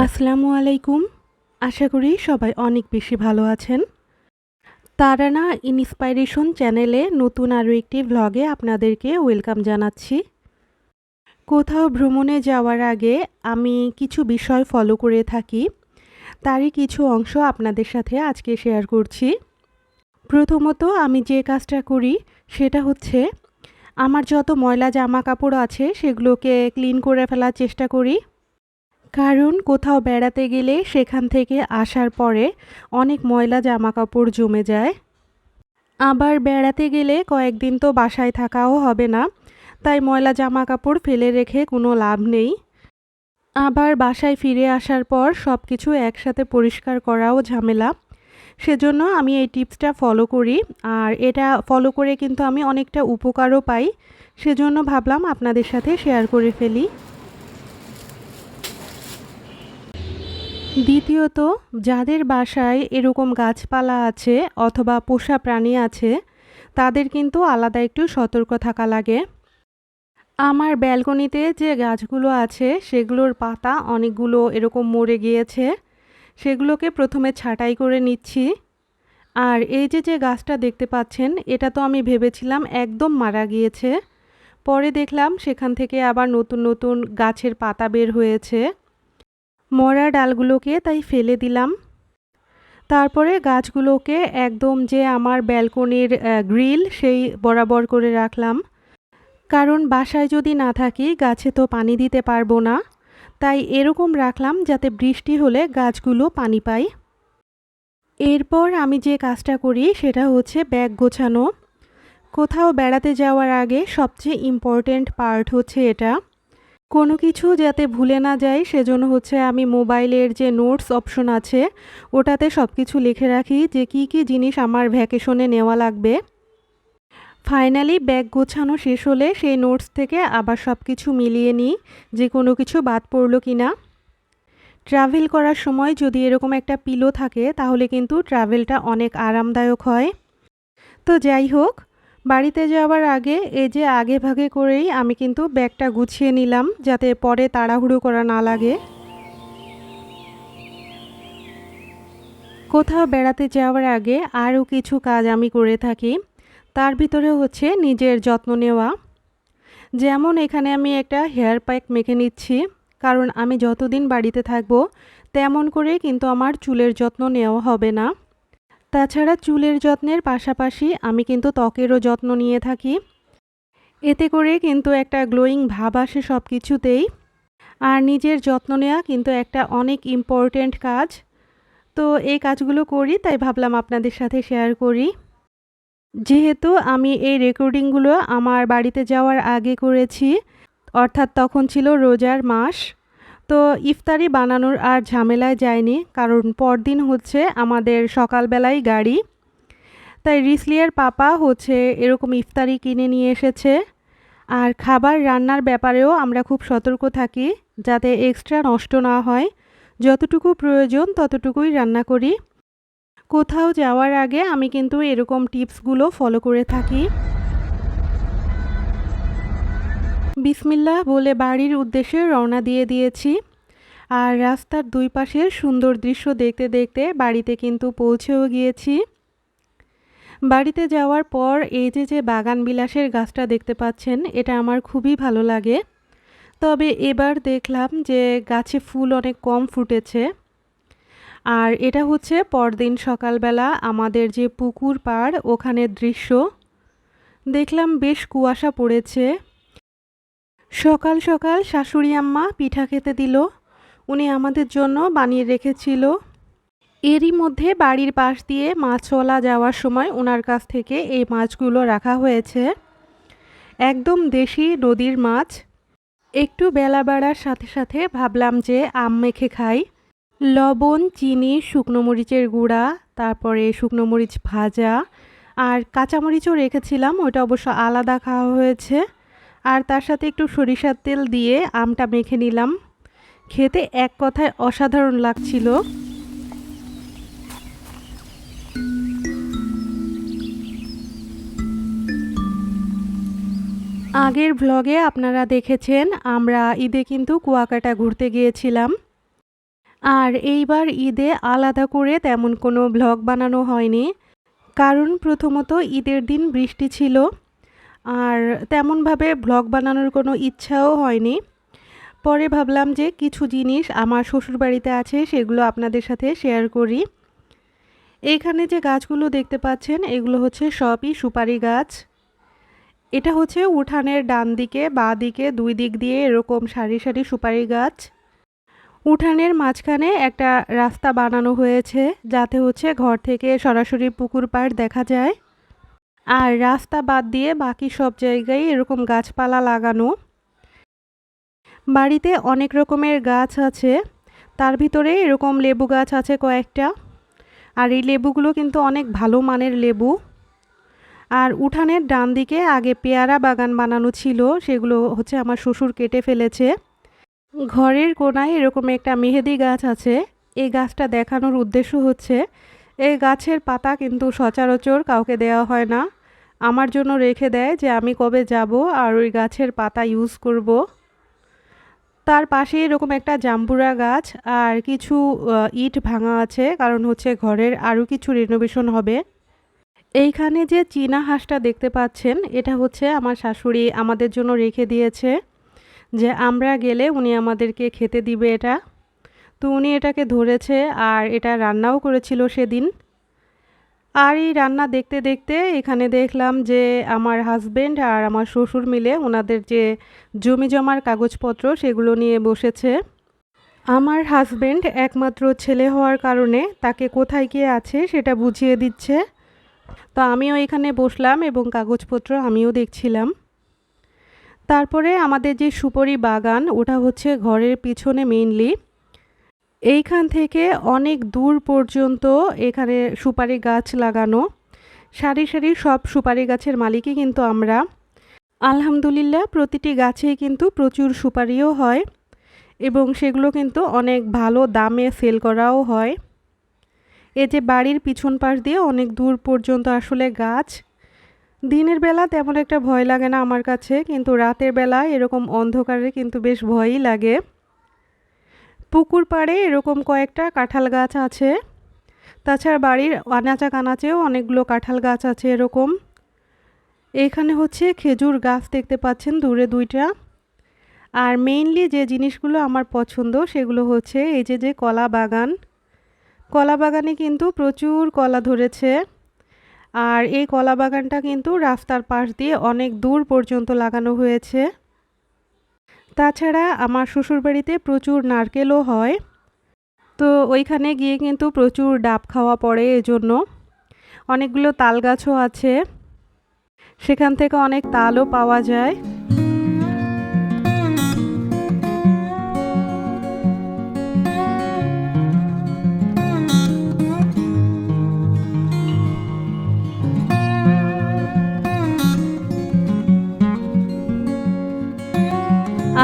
আসসালামু আলাইকুম। আশা করি সবাই অনেক বেশি ভালো আছেন। তারানা ইন্সপাইরেশন চ্যানেলে নতুন আরও একটি ভ্লগে আপনাদেরকে ওয়েলকাম জানাচ্ছি। কোথাও ভ্রমণে যাওয়ার আগে আমি কিছু বিষয় ফলো করে থাকি, তারই কিছু অংশ আপনাদের সাথে আজকে শেয়ার করছি। প্রথমত আমি যে কাজটা করি সেটা হচ্ছে আমার যত ময়লা জামা কাপড় আছে সেগুলোকে ক্লিন করে ফেলার চেষ্টা করি। কারণ কোথাও বেড়াতে গেলে সেখান থেকে আসার পরে অনেক ময়লা জামাকাপড় জমে যায়। আবার বেড়াতে গেলে কয়েকদিন তো বাসায় থাকাও হবে না, তাই ময়লা জামাকাপড় ফেলে রেখে কোনো লাভ নেই। আবার বাসায় ফিরে আসার পর সব কিছু একসাথে পরিষ্কার করাও ঝামেলা। সেজন্য আমি এই টিপসটা ফলো করি, আর এটা ফলো করে কিন্তু আমি অনেকটা উপকারও পাই। সেজন্য ভাবলাম আপনাদের সাথে শেয়ার করে ফেলি। দ্বিতীয়ত, যাদের বাসায় এরকম গাছপালা আছে অথবা পোষা প্রাণী আছে তাদের কিন্তু আলাদা একটু সতর্ক থাকা লাগে। আমার ব্যালকনিতে যে গাছগুলো আছে সেগুলোর পাতা অনেকগুলো এরকম মরে গিয়েছে, সেগুলোকে প্রথমে ছাঁটাই করে নিচ্ছি। আর এই যে গাছটা দেখতে পাচ্ছেন এটা তো আমি ভেবেছিলাম একদম মারা গিয়েছে, পরে দেখলাম সেখান থেকে আবার নতুন নতুন গাছের পাতা বের হয়েছে। মরা ডালগুলোকে তাই ফেলে দিলাম। তারপরে গাছগুলোকে একদম যে আমার ব্যালকনির গ্রিল সেই বরাবর করে রাখলাম। কারণ বাসায় যদি না থাকি গাছে তো পানি দিতে পারবো না, তাই এরকম রাখলাম যাতে বৃষ্টি হলে গাছগুলো পানি পায়। এরপর আমি যে কাজটা করি সেটা হচ্ছে ব্যাগ গোছানো। কোথাও বেড়াতে যাওয়ার আগে সবচেয়ে ইম্পর্ট্যান্ট পার্ট হচ্ছে এটা। কোনো কিছু যাতে ভুলে না যাই সেজন্য হচ্ছে আমি মোবাইলের যে নোটস অপশন আছে ওটাতে সব কিছু লিখে রাখি যে কী কী জিনিস আমার ভ্যাকেশনে নেওয়া লাগবে। ফাইনালি ব্যাগ গোছানো শেষ হলে সেই নোটস থেকে আবার সব কিছু মিলিয়ে নিই যে কোনো কিছু বাদ পড়লো কি না। ট্রাভেল করার সময় যদি এরকম একটা পিলো থাকে তাহলে কিন্তু ট্রাভেলটা অনেক আরামদায়ক হয়। তো যাই হোক, বাড়িতে যাওয়ার আগে এই যে আগে ভাগে করেই আমি কিন্তু ব্যাগটা গুছিয়ে নিলাম যাতে পরে তাড়াহুড়ো করা না লাগে। কোথাও বেড়াতে যাওয়ার আগে আরও কিছু কাজ আমি করে থাকি, তার ভিতরে হচ্ছে নিজের যত্ন নেওয়া। যেমন এখানে আমি একটা হেয়ার প্যাক মেখে নিচ্ছি, কারণ আমি যতদিন বাড়িতে থাকবো তেমন করে কিন্তু আমার চুলের যত্ন নেওয়া হবে না। তাছাড়া চুলের যত্নের পাশাপাশি আমি কিন্তু ত্বকেরও যত্ন নিয়ে থাকি, এতে করে কিন্তু একটা গ্লোয়িং ভাব আসে সব কিছুতেই। আর নিজের যত্ন নেওয়া কিন্তু একটা অনেক ইম্পর্ট্যান্ট কাজ। তো এই কাজগুলো করি তাই ভাবলাম আপনাদের সাথে শেয়ার করি। যেহেতু আমি এই রেকর্ডিংগুলো আমার বাড়িতে যাওয়ার আগে করেছি, অর্থাৎ তখন ছিল রোজার মাস, তো ইফতারি বানানোর আর ঝামেলায় যায়নি, কারণ পরদিন হচ্ছে আমাদের সকালবেলায় গাড়ি। তাই রিসলিয়ার পাপা হচ্ছে এরকম ইফতারি কিনে নিয়ে এসেছে। আর খাবার রান্নার ব্যাপারেও আমরা খুব সতর্ক থাকি যাতে এক্সট্রা নষ্ট না হয়, যতটুকু প্রয়োজন ততটুকুই রান্না করি। কোথাও যাওয়ার আগে আমি কিন্তু এরকম টিপসগুলো ফলো করে থাকি। বিসমিল্লাহ বলে বাড়ির উদ্দেশ্যে রওনা দিয়ে দিয়েছি। আর রাস্তার দুই পাশের সুন্দর দৃশ্য দেখতে দেখতে বাড়িতে কিন্তু পৌঁছেও গিয়েছি। বাড়িতে যাওয়ার পর এই যে বাগান বিলাসের গাছটা দেখতে পাচ্ছেন এটা আমার খুবই ভালো লাগে। তবে এবার দেখলাম যে গাছে ফুল অনেক কম ফুটেছে। আর এটা হচ্ছে পরদিন সকালবেলা আমাদের যে পুকুর পাড় ওখানের দৃশ্য। দেখলাম বেশ কুয়াশা পড়েছে। সকাল সকাল শাশুড়ি আম্মা পিঠা খেতে দিল, উনি আমাদের জন্য বানিয়ে রেখেছিল। এরই মধ্যে বাড়ির পাশ দিয়ে মাছওয়ালা যাওয়ার সময় ওনার কাছ থেকে এই মাছগুলো রাখা হয়েছে, একদম দেশি নদীর মাছ। একটু বেলা বাড়ার সাথে সাথে ভাবলাম যে আম মেখে খাই। লবণ, চিনি, শুকনো মরিচের গুঁড়া, তারপরে শুকনো মরিচ ভাজা আর কাঁচামরিচও রেখেছিলাম, ওইটা অবশ্য আলাদা খাওয়া হয়েছে। আর তার সাথে একটু সরিষার তেল দিয়ে আমটা মেখে নিলাম। খেতে এক কথায় অসাধারণ লাগছিল। আগের ভ্লগে আপনারা দেখেছেন আমরা ঈদে কিন্তু কুয়াকাটা ঘুরতে গিয়েছিলাম। আর এইবার ঈদে আলাদা করে তেমন কোনো ভ্লগ বানানো হয়নি। কারণ প্রথমত ঈদের দিন বৃষ্টি ছিল। আর তেমনভাবে ভ্লগ বানানোর কোনো ইচ্ছাও হয়নি। পরে ভাবলাম যে কিছু জিনিস আমার শ্বশুরবাড়িতে আছে সেগুলো আপনাদের সাথে শেয়ার করি। এইখানে যে গাছগুলো দেখতে পাচ্ছেন এগুলো হচ্ছে সবই সুপারি গাছ। এটা হচ্ছে উঠানের ডান দিকে বাঁ দিকে ২ দিক দিয়ে এরকম সারি সারি সুপারি গাছ। উঠানের মাঝখানে একটা রাস্তা বানানো হয়েছে যাতে হচ্ছে ঘর থেকে সরাসরি পুকুর পাড় দেখা যায়। আর রাস্তা বাদ দিয়ে বাকি সব জায়গায় এরকম গাছপালা লাগানো। বাড়িতে অনেক রকমের গাছ আছে, তার ভিতরে এরকম লেবু গাছ আছে কয়েকটা। আর এই লেবুগুলো কিন্তু অনেক ভালো মানের লেবু। আর উঠানের ডান দিকে আগে পেয়ারা বাগান বানানো ছিল, সেগুলো হচ্ছে আমার শ্বশুর কেটে ফেলেছে। ঘরের কোনায় এরকম একটা মেহেদি গাছ আছে। এই গাছটা দেখানোর উদ্দেশ্য হচ্ছে এই গাছের পাতা কিন্তু সচরাচর কাউকে দেওয়া হয় না। আমার জন্য রেখে দেয় যে আমি কবে যাব আর ওই গাছের পাতা ইউজ করব। তার পাশে এরকম একটা জাম্বুরা গাছ আর কিছু ইট ভাঙা আছে, কারণ হচ্ছে ঘরের আরও কিছু রিনোভেশন হবে। এইখানে যে চীনা হাঁসটা দেখতে পাচ্ছেন এটা হচ্ছে আমার শাশুড়ি আমাদের জন্য রেখে দিয়েছে, যে আমরা গেলে উনি আমাদেরকে খেতে দিবে এটা। তো উনি এটাকে ধরেছে আর এটা রান্নাও করেছিল সেদিন। আর এই রান্না দেখতে দেখতে এখানে দেখলাম যে আমার হাজবেন্ড আর আমার শ্বশুর মিলে ওনাদের যে জমি জমার কাগজপত্র সেগুলো নিয়ে বসেছে। আমার হাজবেন্ড একমাত্র ছেলে হওয়ার কারণে তাকে কোথায় গিয়ে আছে সেটা বুঝিয়ে দিচ্ছে। তো আমিও এখানে বসলাম এবং কাগজপত্র আমিও দেখছিলাম। তারপরে আমাদের যে সুপারি বাগান ওটা হচ্ছে ঘরের পিছনে মেইনলি। এইখান থেকে অনেক দূর পর্যন্ত এখানে সুপারি গাছ লাগানো। সারি সারি সব সুপারি গাছের মালিকই কিন্তু আমরা। আলহামদুলিল্লাহ প্রতিটি গাছেই কিন্তু প্রচুর সুপারিও হয় এবং সেগুলো কিন্তু অনেক ভালো দামে সেল করাও হয়। এই যে বাড়ির পিছন পাশ দিয়ে অনেক দূর পর্যন্ত আসলে গাছ। দিনের বেলা তেমন একটা ভয় লাগে না আমার কাছে, কিন্তু রাতের বেলা এরকম অন্ধকারে কিন্তু বেশ ভয়ই লাগে। পুকুর পাড়ে এরকম কয়েকটা কাঁঠাল গাছ আছে। তাছাড়া বাড়ির আনাচা কানাচেও অনেকগুলো কাঁঠাল গাছ আছে এরকম। এইখানে হচ্ছে খেজুর গাছ দেখতে পাচ্ছেন দূরে 2টা। আর মেইনলি যে জিনিসগুলো আমার পছন্দ সেগুলো হচ্ছে এই যে কলা বাগান। কলা বাগানে কিন্তু প্রচুর কলা ধরেছে। আর এই কলা বাগানটা কিন্তু রাস্তার পাশ দিয়ে অনেক দূর পর্যন্ত লাগানো হয়েছে। তাছাড়া আমার শ্বশুরবাড়িতে প্রচুর নারকেলও হয়। তো ওইখানে গিয়ে কিন্তু প্রচুর ডাব খাওয়া পড়ে, এজন্য অনেকগুলো তাল গাছও আছে, সেখান থেকে অনেক তালও পাওয়া যায়।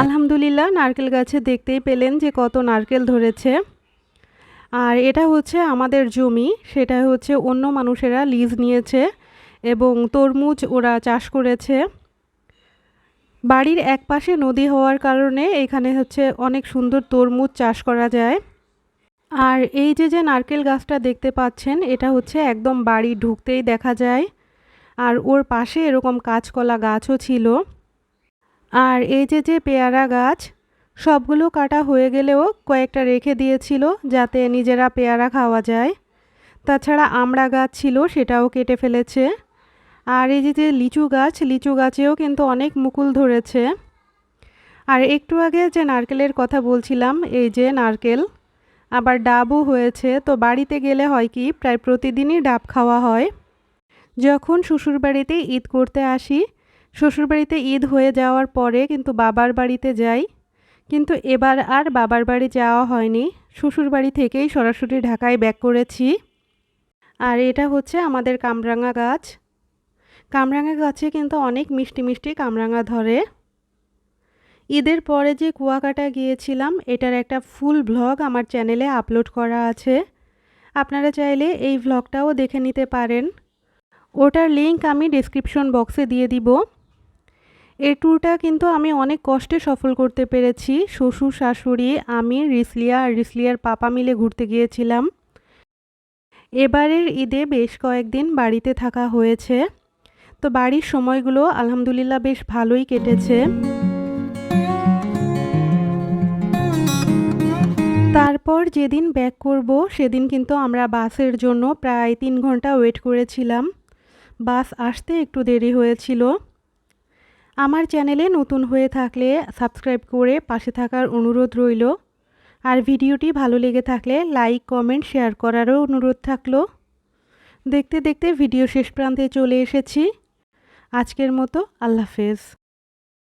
আলহামদুলিল্লাহ নারকেল গাছে দেখতেই পেলেন যে কত নারকেল ধরেছে। আর এটা হচ্ছে আমাদের জমি, সেটা হচ্ছে অন্য মানুষেরা লিজ নিয়েছে এবং তরমুজ ওরা চাষ করেছে। বাড়ির একপাশে নদী হওয়ার কারণে এখানে হচ্ছে অনেক সুন্দর তরমুজ চাষ করা যায়। আর এই যে নারকেল গাছটা দেখতে পাচ্ছেন এটা হচ্ছে একদম বাড়ি ঢুকতেই দেখা যায়। আর ওর পাশে এরকম কাঁচকলা গাছও ছিল। আর এই যে পেয়ারা গাছ সবগুলো কাটা হয়ে গেলেও কয়েকটা রেখে দিয়েছিল যাতে নিজেরা পেয়ারা খাওয়া যায়। তাছাড়া আমড়া গাছ ছিল সেটাও কেটে ফেলেছে। আর এই যে লিচু গাছ, লিচু গাছেও কিন্তু অনেক মুকুল ধরেছে। আর একটু আগে যে নারকেলের কথা বলছিলাম, এই যে নারকেল আবার ডাবও হয়েছে। তো বাড়িতে গেলে হয় কি প্রায় প্রতিদিনই ডাব খাওয়া হয়। যখন শ্বশুরবাড়িতে ঈদ করতে আসি, শ্বশুরবাড়িতে ঈদ হয়ে যাওয়ার পরে কিন্তু বাবার বাড়িতে যাই, কিন্তু এবার আর বাবার বাড়ি যাওয়া হয়নি। শ্বশুরবাড়ি থেকেই সরাসরি ঢাকায় ব্যাক করেছি। আর এটা হচ্ছে আমাদের কামরাঙা গাছ। কামরাঙা গাছে কিন্তু অনেক মিষ্টি মিষ্টি কামরাঙা ধরে। ঈদের পরে যে কুয়াকাটা গিয়েছিলাম এটার একটা ফুল ভ্লগ আমার চ্যানেলে আপলোড করা আছে, আপনারা চাইলে এই ভ্লগটাও দেখে নিতে পারেন। ওটার লিংক আমি ডেসক্রিপশন বক্সে দিয়ে দিব। এই ট্যুরটা কিন্তু আমি অনেক কষ্টে সফল করতে পেরেছি। শ্বশুর, শাশুড়ি, আমি, রিসলিয়া আর রিসলিয়ার পাপা মিলে ঘুরতে গিয়েছিলাম। এবারের ঈদে বেশ কয়েকদিন বাড়িতে থাকা হয়েছে। তো বাড়ির সময়গুলো আলহামদুলিল্লাহ বেশ ভালোই কেটেছে। তারপর যেদিন ব্যাক করব সেদিন কিন্তু আমরা বাসের জন্য প্রায় ৩ ঘন্টা ওয়েট করেছিলাম। বাস আসতে একটু দেরি হয়েছিল। আমার চ্যানেলে নতুন হয়ে থাকলে সাবস্ক্রাইব করে পাশে থাকার অনুরোধ রইল। আর ভিডিওটি ভালো লেগে থাকলে লাইক, কমেন্ট, শেয়ার করারও অনুরোধ থাকলো। দেখতে দেখতে ভিডিও শেষ প্রান্তে চলে এসেছি। আজকের মতো আল্লাহ হাফেজ।